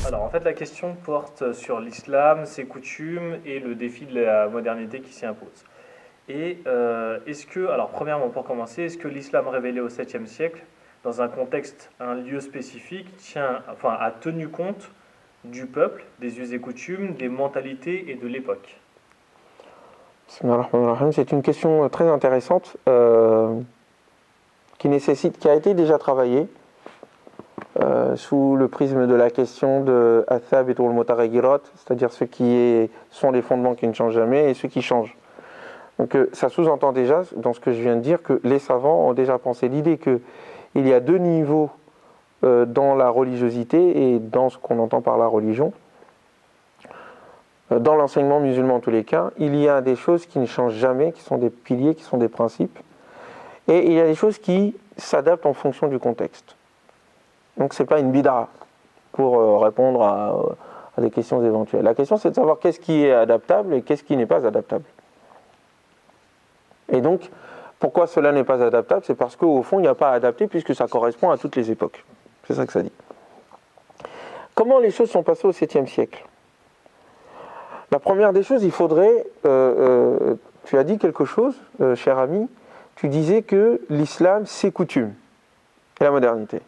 Alors en fait la question porte sur l'islam, ses coutumes et le défi de la modernité qui s'y impose. Et est-ce que, alors premièrement pour commencer, est-ce que l'islam révélé au 7e siècle, dans un contexte, un lieu spécifique, a tenu compte du peuple, des us et coutumes, des mentalités et de l'époque? Bismillahirrahmanirrahim. C'est une question très intéressante qui a été déjà travaillée sous le prisme de la question de Athab et Mutaghayirat, c'est-à-dire sont les fondements qui ne changent jamais et ceux qui changent. Donc ça sous-entend déjà, dans ce que je viens de dire, que les savants ont déjà pensé l'idée qu'il y a deux niveaux dans la religiosité et dans ce qu'on entend par la religion. Dans l'enseignement musulman en tous les cas, il y a des choses qui ne changent jamais, qui sont des piliers, qui sont des principes, et il y a des choses qui s'adaptent en fonction du contexte. Donc c'est pas une bid'a pour répondre à des questions éventuelles. La question c'est de savoir qu'est-ce qui est adaptable et qu'est-ce qui n'est pas adaptable. Et donc, pourquoi cela n'est pas adaptable? C'est parce qu'au fond, il n'y a pas à adapter puisque ça correspond à toutes les époques. C'est ça que ça dit. Comment les choses sont passées au 7e siècle? La première des choses, il faudrait... tu as dit quelque chose, cher ami, tu disais que l'islam, c'est coutume, et la modernité.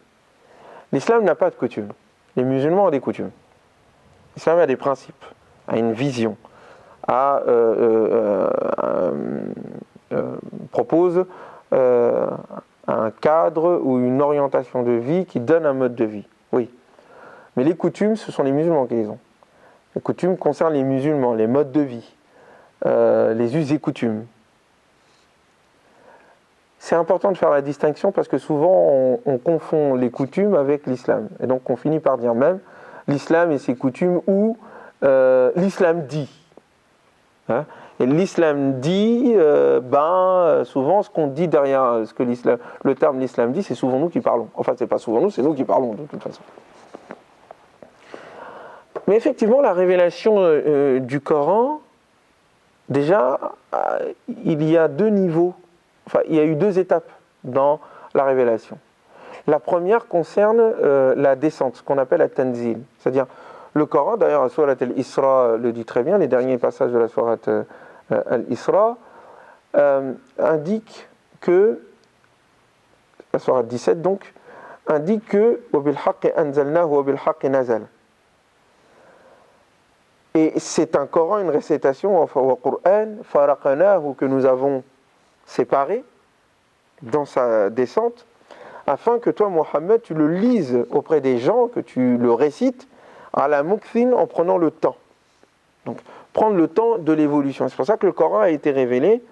L'islam n'a pas de coutume. Les musulmans ont des coutumes. L'islam a des principes, a une vision, propose un cadre ou une orientation de vie qui donne un mode de vie. Oui. Mais les coutumes, ce sont les musulmans qui les ont. Les coutumes concernent les musulmans, les modes de vie, les us et coutumes. C'est important de faire la distinction parce que souvent on confond les coutumes avec l'islam. Et donc on finit par dire même l'islam et ses coutumes ou l'islam dit. Hein? Et l'islam dit, souvent ce qu'on dit derrière ce que le terme l'islam dit, c'est souvent nous qui parlons. Enfin, c'est pas souvent nous, c'est nous qui parlons de toute façon. Mais effectivement, la révélation du Coran, déjà, il y a deux niveaux. Enfin, il y a eu deux étapes dans la révélation. La première concerne la descente, ce qu'on appelle la tanzil. C'est-à-dire, le Coran, d'ailleurs, la sourate al-Isra le dit très bien, les derniers passages de la sourate al-Isra indiquent que, la sourate 17 donc, indique que « وَبِالْحَقِّ أَنزَلْنَاهُ وَبِالْحَقِّ نَزَلَ » Et c'est un Coran, une récitation, wa Qur'an, faraqnahu, que nous avons séparé dans sa descente, afin que toi, Mohammed, tu le lises auprès des gens, que tu le récites, à la mukthin, en prenant le temps. Donc, prendre le temps de l'évolution. C'est pour ça que le Coran a été révélé,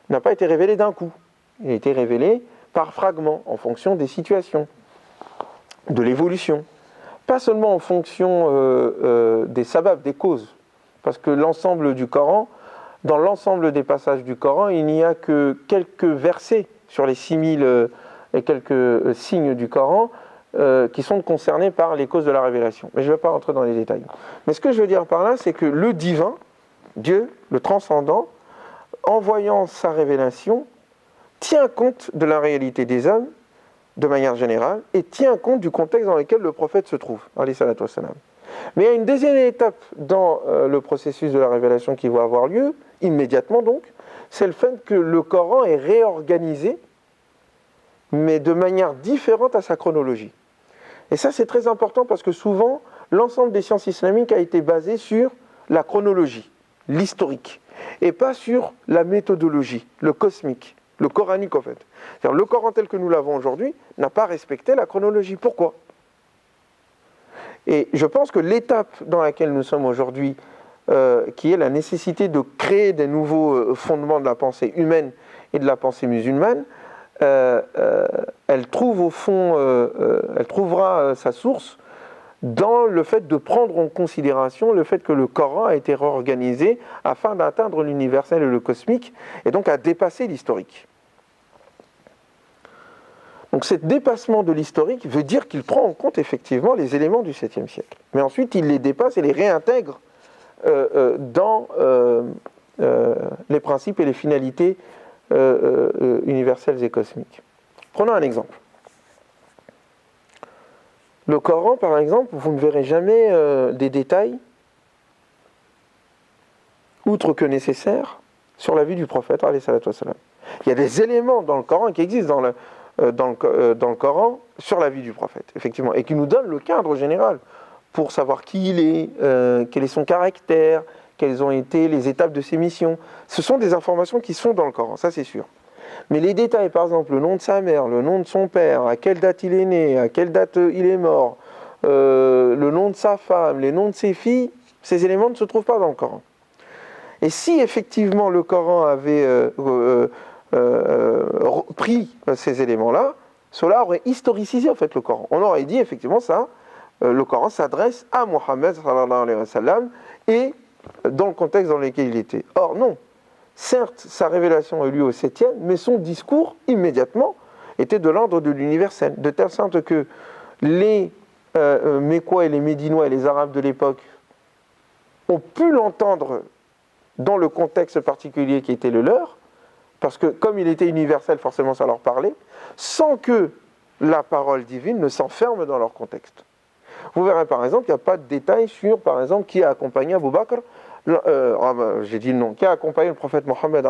n'a pas été révélé d'un coup. Il a été révélé par fragments, en fonction des situations, de l'évolution. Pas seulement en fonction des sababs, des causes. Parce que l'ensemble du Coran, dans l'ensemble des passages du Coran, il n'y a que quelques versets sur les 6000 et quelques signes du Coran qui sont concernés par les causes de la révélation. Mais je ne vais pas rentrer dans les détails. Mais ce que je veux dire par là, c'est que le divin, Dieu, le transcendant, en voyant sa révélation, tient compte de la réalité des hommes, de manière générale, et tient compte du contexte dans lequel le prophète se trouve, alayhi salatu wassalam. Mais il y a une deuxième étape dans le processus de la révélation qui va avoir lieu, immédiatement donc, c'est le fait que le Coran est réorganisé, mais de manière différente à sa chronologie. Et ça c'est très important parce que souvent, l'ensemble des sciences islamiques a été basé sur la chronologie, l'historique, et pas sur la méthodologie, le cosmique, le coranique en fait. C'est-à-dire, le Coran tel que nous l'avons aujourd'hui n'a pas respecté la chronologie. Pourquoi ? Et je pense que l'étape dans laquelle nous sommes aujourd'hui, qui est la nécessité de créer des nouveaux fondements de la pensée humaine et de la pensée musulmane, elle trouvera sa source dans le fait de prendre en considération le fait que le Coran a été réorganisé afin d'atteindre l'universel et le cosmique, et donc à dépasser l'historique. Donc ce dépassement de l'historique veut dire qu'il prend en compte effectivement les éléments du 7e siècle. Mais ensuite, il les dépasse et les réintègre dans les principes et les finalités universelles et cosmiques. Prenons un exemple. Le Coran, par exemple, vous ne verrez jamais des détails, outre que nécessaires, sur la vie du prophète, alayhi salatu wassalam. Il y a des éléments dans le Coran qui existent dans le Coran sur la vie du prophète, effectivement, et qui nous donnent le cadre général pour savoir qui il est, quel est son caractère, quelles ont été les étapes de ses missions. Ce sont des informations qui sont dans le Coran, ça c'est sûr. Mais les détails, par exemple, le nom de sa mère, le nom de son père, à quelle date il est né, à quelle date il est mort, le nom de sa femme, les noms de ses filles, ces éléments ne se trouvent pas dans le Coran. Et si effectivement le Coran avait pris ces éléments-là, cela aurait historicisé en fait le Coran. On aurait dit effectivement ça, le Coran s'adresse à Mohammed sallallahu alayhi wa sallam et dans le contexte dans lequel il était. Or non, certes sa révélation a eu lieu au 7e, mais son discours immédiatement était de l'ordre de l'universel, de telle sorte que les Mécois et les Médinois et les Arabes de l'époque ont pu l'entendre dans le contexte particulier qui était le leur, parce que comme il était universel, forcément ça leur parlait, sans que la parole divine ne s'enferme dans leur contexte. Vous verrez par exemple qu'il n'y a pas de détails sur, par exemple, qui a accompagné Abu Bakr, j'ai dit le nom, qui a accompagné le prophète Mohammed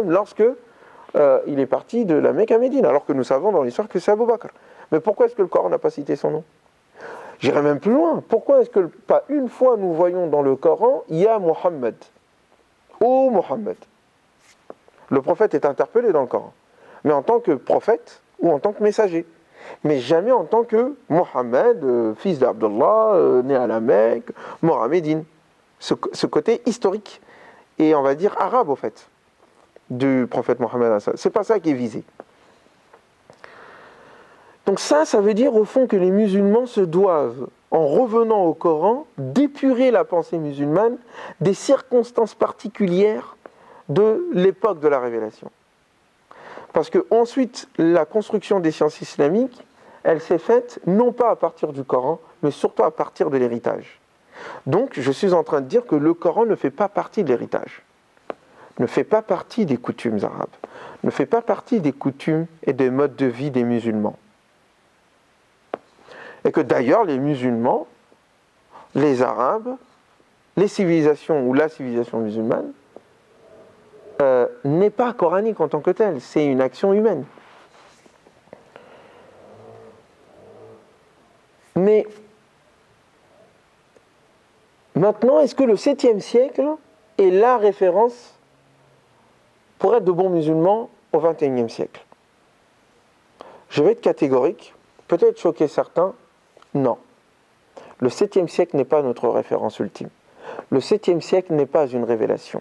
lorsque il est parti de la Mecque à Médine, alors que nous savons dans l'histoire que c'est Abu Bakr. Mais pourquoi est-ce que le Coran n'a pas cité son nom ? J'irai même plus loin. Pourquoi est-ce que pas une fois nous voyons dans le Coran, Ya Muhammad, ô Muhammad. Le prophète est interpellé dans le Coran, mais en tant que prophète ou en tant que messager, mais jamais en tant que Mohammed, fils d'Abdullah, né à la Mecque, mort à Médine. Ce côté historique et on va dire arabe au fait du prophète Mohammed. C'est pas ça qui est visé. Donc ça veut dire au fond que les musulmans se doivent, en revenant au Coran, d'épurer la pensée musulmane des circonstances particulières de l'époque de la révélation. Parce que ensuite, la construction des sciences islamiques, elle s'est faite non pas à partir du Coran, mais surtout à partir de l'héritage. Donc, je suis en train de dire que le Coran ne fait pas partie de l'héritage, ne fait pas partie des coutumes arabes, ne fait pas partie des coutumes et des modes de vie des musulmans. Et que d'ailleurs, les musulmans, les arabes, les civilisations ou la civilisation musulmane, n'est pas coranique en tant que telle, c'est une action humaine. Mais maintenant, est-ce que le 7e siècle est la référence pour être de bons musulmans au 21e siècle ? Je vais être catégorique, peut-être choquer certains, non. Le 7e siècle n'est pas notre référence ultime. Le 7e siècle n'est pas une révélation.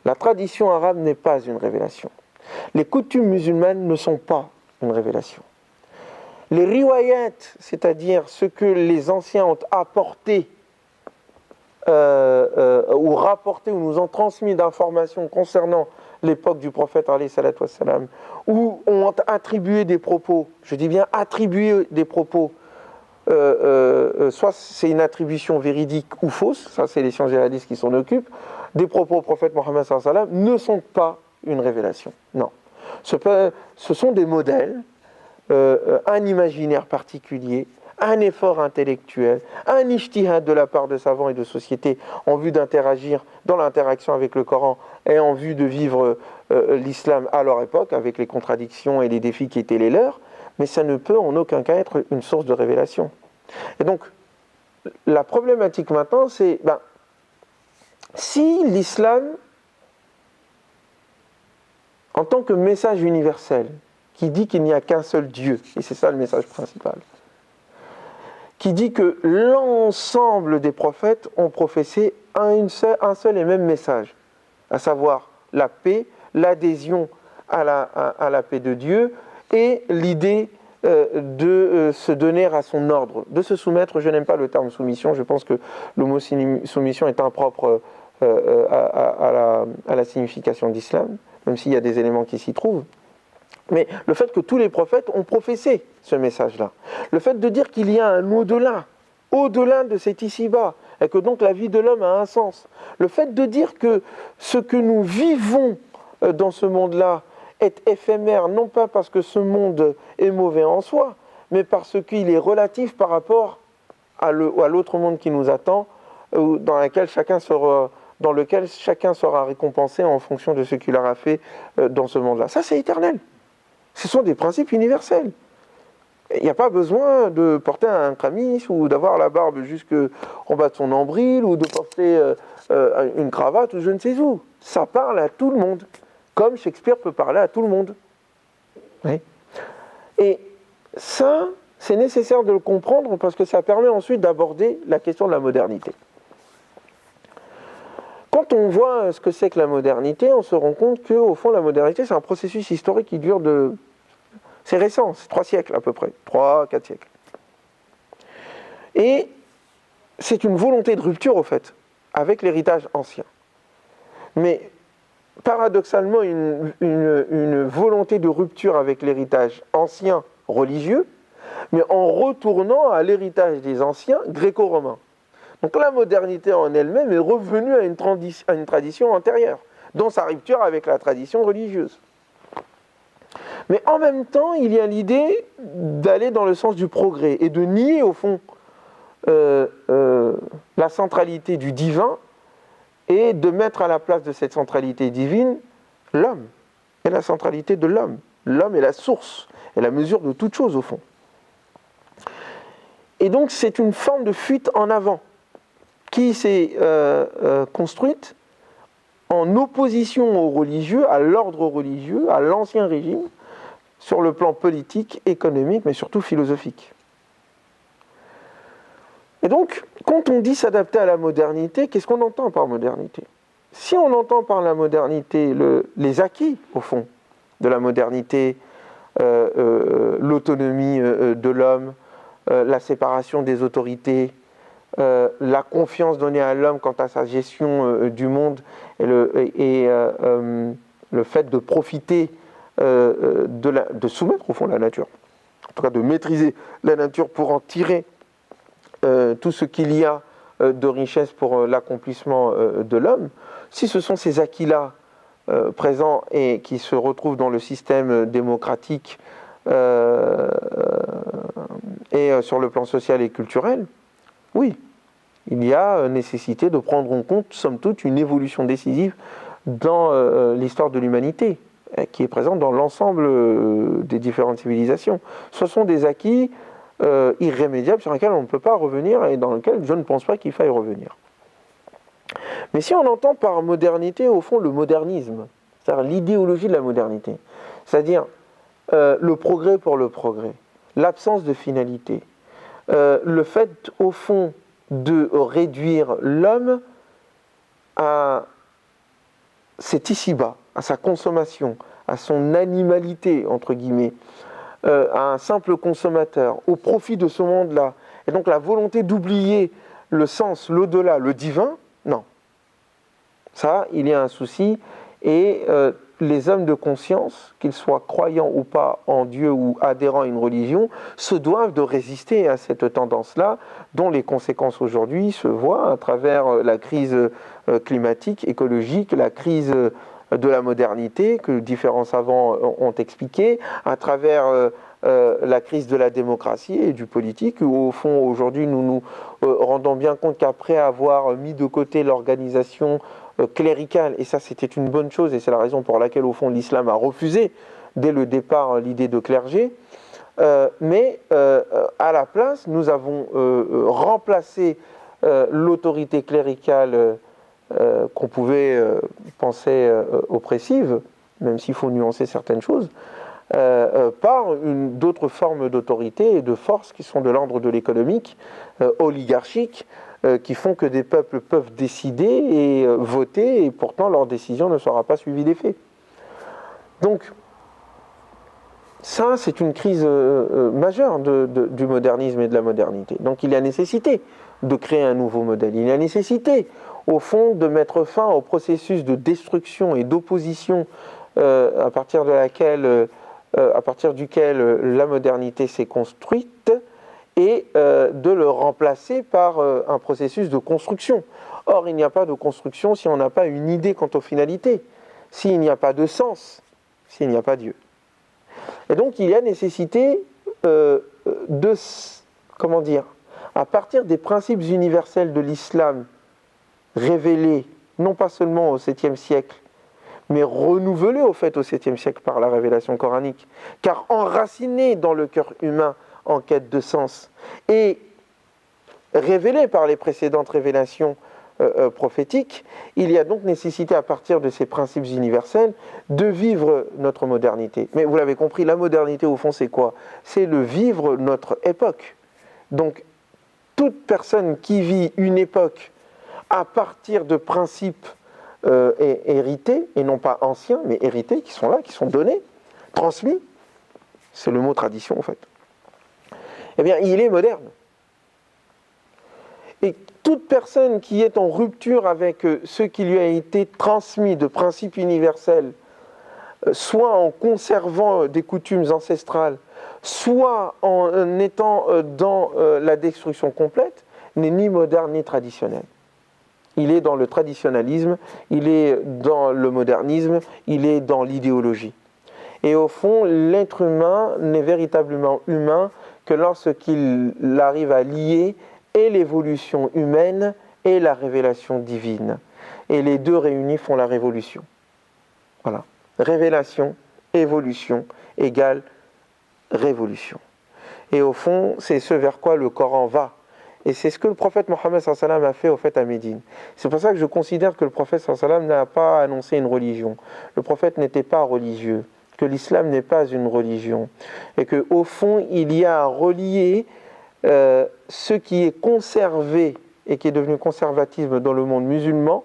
La tradition arabe n'est pas une révélation. Les coutumes musulmanes ne sont pas une révélation. Les riwayat, c'est-à-dire ce que les anciens ont apporté ou rapporté ou nous ont transmis d'informations concernant l'époque du prophète alayhi salatu wassalam, ou ont attribué des propos, je dis bien attribué des propos, soit c'est une attribution véridique ou fausse, ça c'est les sciences djihadistes qui s'en occupent, des propos au prophète Mohammed sallallahu alayhi wa sallam ne sont pas une révélation. Non. Ce sont des modèles, un imaginaire particulier, un effort intellectuel, un ijtihad de la part de savants et de sociétés en vue d'interagir dans l'interaction avec le Coran et en vue de vivre l'islam à leur époque avec les contradictions et les défis qui étaient les leurs, mais ça ne peut en aucun cas être une source de révélation. Et donc, la problématique maintenant, c'est si l'islam, en tant que message universel, qui dit qu'il n'y a qu'un seul Dieu, et c'est ça le message principal, qui dit que l'ensemble des prophètes ont professé un seul et même message, à savoir la paix, l'adhésion à la paix de Dieu et l'idée de se donner à son ordre, de se soumettre. Je n'aime pas le terme soumission, je pense que le mot soumission est impropre à la signification d'islam, même s'il y a des éléments qui s'y trouvent. Mais le fait que tous les prophètes ont professé ce message-là, le fait de dire qu'il y a un au-delà de cet ici-bas, et que donc la vie de l'homme a un sens, le fait de dire que ce que nous vivons dans ce monde-là est éphémère, non pas parce que ce monde est mauvais en soi, mais parce qu'il est relatif par rapport à l'autre monde qui nous attend, dans lequel chacun sera récompensé en fonction de ce qu'il aura fait dans ce monde-là. Ça, c'est éternel. Ce sont des principes universels. Il n'y a pas besoin de porter un khamis ou d'avoir la barbe jusqu'en bas de son nombril ou de porter une cravate ou je ne sais où. Ça parle à tout le monde, comme Shakespeare peut parler à tout le monde. Oui. Et ça, c'est nécessaire de le comprendre parce que ça permet ensuite d'aborder la question de la modernité. Quand on voit ce que c'est que la modernité, on se rend compte qu'au fond, la modernité, c'est un processus historique qui dure c'est récent, c'est 3 siècles à peu près, 3-4 siècles. Et c'est une volonté de rupture, au fait, avec l'héritage ancien. Mais paradoxalement, une volonté de rupture avec l'héritage ancien religieux, mais en retournant à l'héritage des anciens gréco-romains. Donc la modernité en elle-même est revenue à une tradition antérieure, dont sa rupture avec la tradition religieuse. Mais en même temps, il y a l'idée d'aller dans le sens du progrès et de nier au fond la centralité du divin et de mettre à la place de cette centralité divine l'homme et la centralité de l'homme. L'homme est la source et la mesure de toute chose au fond. Et donc c'est une forme de fuite en avant qui s'est construite en opposition aux religieux, à l'ordre religieux, à l'ancien régime, sur le plan politique, économique, mais surtout philosophique. Et donc, quand on dit s'adapter à la modernité, qu'est-ce qu'on entend par modernité ? Si on entend par la modernité les acquis, au fond, de la modernité, l'autonomie de l'homme, la séparation des autorités, la confiance donnée à l'homme quant à sa gestion du monde et le fait de profiter de soumettre au fond la nature, en tout cas de maîtriser la nature pour en tirer tout ce qu'il y a de richesse pour l'accomplissement de l'homme. Si ce sont ces acquis-là présents et qui se retrouvent dans le système démocratique et sur le plan social et culturel, oui, il y a nécessité de prendre en compte, somme toute, une évolution décisive dans l'histoire de l'humanité, qui est présente dans l'ensemble des différentes civilisations. Ce sont des acquis irrémédiables sur lesquels on ne peut pas revenir et dans lesquels je ne pense pas qu'il faille revenir. Mais si on entend par modernité, au fond, le modernisme, c'est-à-dire l'idéologie de la modernité, c'est-à-dire le progrès pour le progrès, l'absence de finalité, le fait, au fond, de réduire l'homme à cet ici-bas, à sa consommation, à son animalité, entre guillemets, à un simple consommateur, au profit de ce monde-là, et donc la volonté d'oublier le sens, l'au-delà, le divin, non. Ça, il y a un souci, et les hommes de conscience, qu'ils soient croyants ou pas en Dieu ou adhérents à une religion, se doivent de résister à cette tendance-là, dont les conséquences aujourd'hui se voient à travers la crise climatique, écologique, la crise de la modernité, que différents savants ont expliqué, à travers la crise de la démocratie et du politique, où au fond aujourd'hui nous nous rendons bien compte qu'après avoir mis de côté l'organisation cléricale, et ça c'était une bonne chose, et c'est la raison pour laquelle au fond l'islam a refusé dès le départ l'idée de clergé, mais à la place nous avons remplacé l'autorité cléricale qu'on pouvait penser oppressive, même s'il faut nuancer certaines choses, par d'autres formes d'autorité et de force qui sont de l'ordre de l'économique, oligarchique, qui font que des peuples peuvent décider et voter, et pourtant leur décision ne sera pas suivie des faits. Donc, ça, c'est une crise majeure du modernisme et de la modernité. Donc, il y a nécessité de créer un nouveau modèle. Il y a nécessité, au fond, de mettre fin au processus de destruction et d'opposition à partir duquel la modernité s'est construite, et de le remplacer par un processus de construction. Or, il n'y a pas de construction si on n'a pas une idée quant aux finalités, s'il n'y a pas de sens, s'il n'y a pas Dieu. Et donc, il y a nécessité comment dire, à partir des principes universels de l'islam révélés, non pas seulement au 7e siècle, mais renouvelés au fait au 7e siècle par la révélation coranique, car enracinés dans le cœur humain en quête de sens, et révélés par les précédentes révélations prophétiques, il y a donc nécessité à partir de ces principes universels de vivre notre modernité. Mais vous l'avez compris, la modernité au fond c'est quoi? C'est le vivre notre époque. Donc toute personne qui vit une époque à partir de principes hérités, et non pas anciens, mais hérités, qui sont là, qui sont donnés, transmis, c'est le mot tradition en fait, eh bien il est moderne. Et toute personne qui est en rupture avec ce qui lui a été transmis de principes universels, soit en conservant des coutumes ancestrales, soit en étant dans la destruction complète, n'est ni moderne ni traditionnel. Il est dans le traditionnalisme, il est dans le modernisme, il est dans l'idéologie. Et au fond, l'être humain n'est véritablement humain que lorsqu'il arrive à lier et l'évolution humaine et la révélation divine. Et les deux réunis font la révolution. Voilà. Révélation, évolution égale révolution. Et au fond, c'est ce vers quoi le Coran va. Et c'est ce que le prophète Mohammed sallallahu alayhi wa sallam a fait au fait à Médine. C'est pour ça que je considère que le prophète sallallahu alayhi wa sallam n'a pas annoncé une religion. Le prophète n'était pas religieux, que l'islam n'est pas une religion. Et qu'au fond, il y a à relier ce qui est conservé et qui est devenu conservatisme dans le monde musulman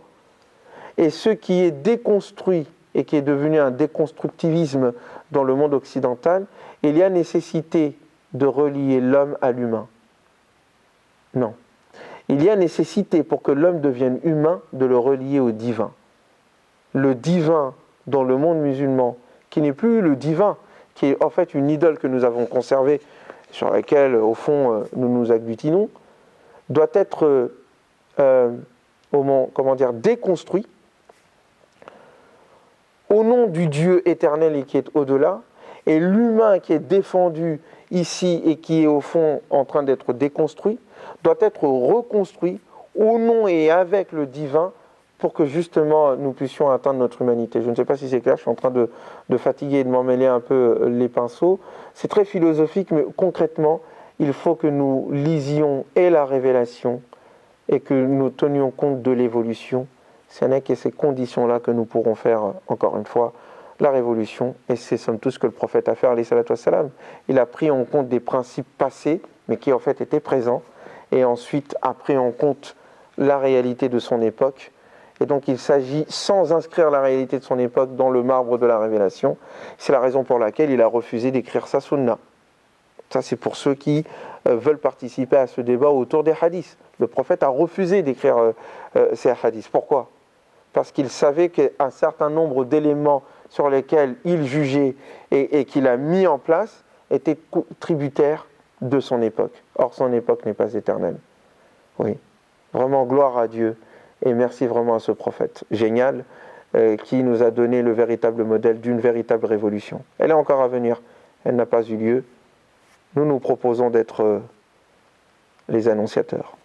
et ce qui est déconstruit et qui est devenu un déconstructivisme dans le monde occidental. Il y a nécessité de relier l'homme à l'humain. Non. Il y a nécessité pour que l'homme devienne humain de le relier au divin. Le divin dans le monde musulman, qui n'est plus le divin, qui est en fait une idole que nous avons conservée, sur laquelle, au fond, nous nous agglutinons, doit être déconstruit au nom du Dieu éternel et qui est au-delà, et l'humain qui est défendu ici et qui est au fond en train d'être déconstruit, doit être reconstruit au nom et avec le divin pour que justement nous puissions atteindre notre humanité. Je ne sais pas si c'est clair, je suis en train de fatiguer et de m'emmêler un peu les pinceaux. C'est très philosophique, mais concrètement, il faut que nous lisions et la révélation et que nous tenions compte de l'évolution. Ce n'est qu'à ces conditions-là que nous pourrons faire, encore une fois, la révolution. Et c'est somme toute ce que le prophète a fait, alayhi salatu wassalam. Il a pris en compte des principes passés, mais qui en fait étaient présents, et ensuite a pris en compte la réalité de son époque. Et donc il s'agit, sans inscrire la réalité de son époque dans le marbre de la révélation, c'est la raison pour laquelle il a refusé d'écrire sa sunna. Ça c'est pour ceux qui veulent participer à ce débat autour des hadiths. Le prophète a refusé d'écrire ces hadiths. Pourquoi ? Parce qu'il savait qu'un certain nombre d'éléments sur lesquels il jugeait et qu'il a mis en place étaient tributaires de son époque. Or son époque n'est pas éternelle. Oui, vraiment gloire à Dieu. Et merci vraiment à ce prophète génial qui nous a donné le véritable modèle d'une véritable révolution. Elle est encore à venir, elle n'a pas eu lieu. Nous nous proposons d'être les annonciateurs.